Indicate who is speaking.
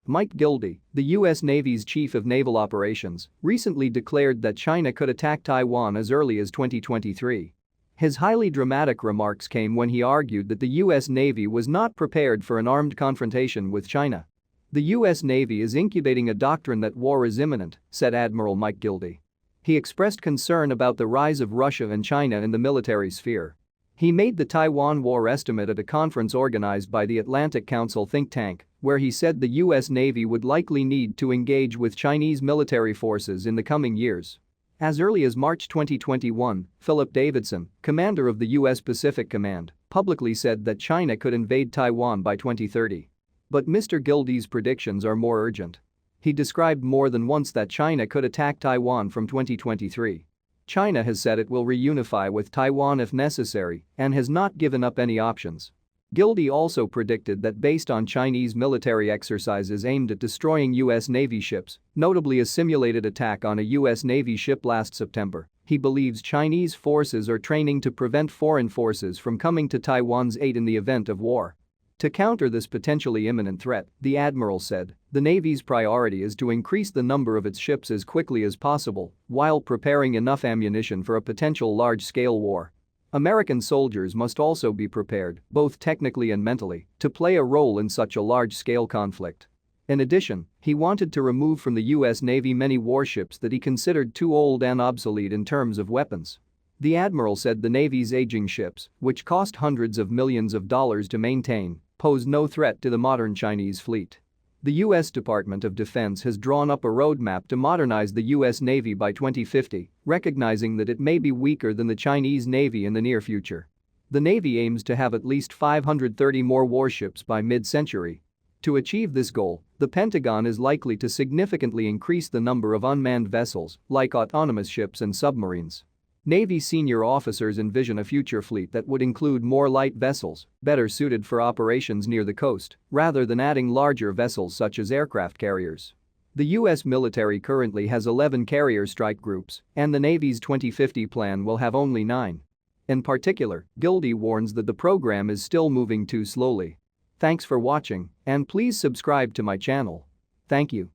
Speaker 1: Mike Gildy, the U.S. Navy's chief of naval operations, recently declared that China could attack Taiwan as early as 2023. His highly dramatic remarks came when he argued that the U.S. Navy was not prepared for an armed confrontation with China. The U.S. Navy is incubating a doctrine that war is imminent, said Admiral Mike Gildy. He expressed concern about the rise of Russia and China in the military sphere. He made the Taiwan war estimate at a conference organized by the Atlantic Council think tank, where he said the U.S. Navy would likely need to engage with Chinese military forces in the coming years. As early as March 2021, Philip Davidson, commander of the U.S. Pacific Command, publicly said that China could invade Taiwan by 2030. But Mr. Gildy's predictions are more urgent. He described more than once that China could attack Taiwan from 2023. China has said it will reunify with Taiwan if necessary and has not given up any options. Gildy also predicted that based on Chinese military exercises aimed at destroying U.S. Navy ships, notably a simulated attack on a U.S. Navy ship last September, he believes Chinese forces are training to prevent foreign forces from coming to Taiwan's aid in the event of war. To counter this potentially imminent threat, the admiral said, the Navy's priority is to increase the number of its ships as quickly as possible while preparing enough ammunition for a potential large-scale war. American soldiers must also be prepared, both technically and mentally, to play a role in such a large-scale conflict. In addition, he wanted to remove from the U.S. Navy many warships that he considered too old and obsolete in terms of weapons. The admiral said the Navy's aging ships, which cost hundreds of millions of dollars to maintain, pose no threat to the modern Chinese fleet. The U.S. Department of Defense has drawn up a roadmap to modernize the U.S. Navy by 2050, recognizing that it may be weaker than the Chinese Navy in the near future. The Navy aims to have at least 530 more warships by mid-century. To achieve this goal, the Pentagon is likely to significantly increase the number of unmanned vessels, like autonomous ships and submarines. Navy senior officers envision a future fleet that would include more light vessels, better suited for operations near the coast, rather than adding larger vessels such as aircraft carriers. The U.S. military currently has 11 carrier strike groups, and the Navy's 2050 plan will have only 9. In particular, Gildy warns that the program is still moving too slowly. Thanks for watching, and please subscribe to my channel. Thank you.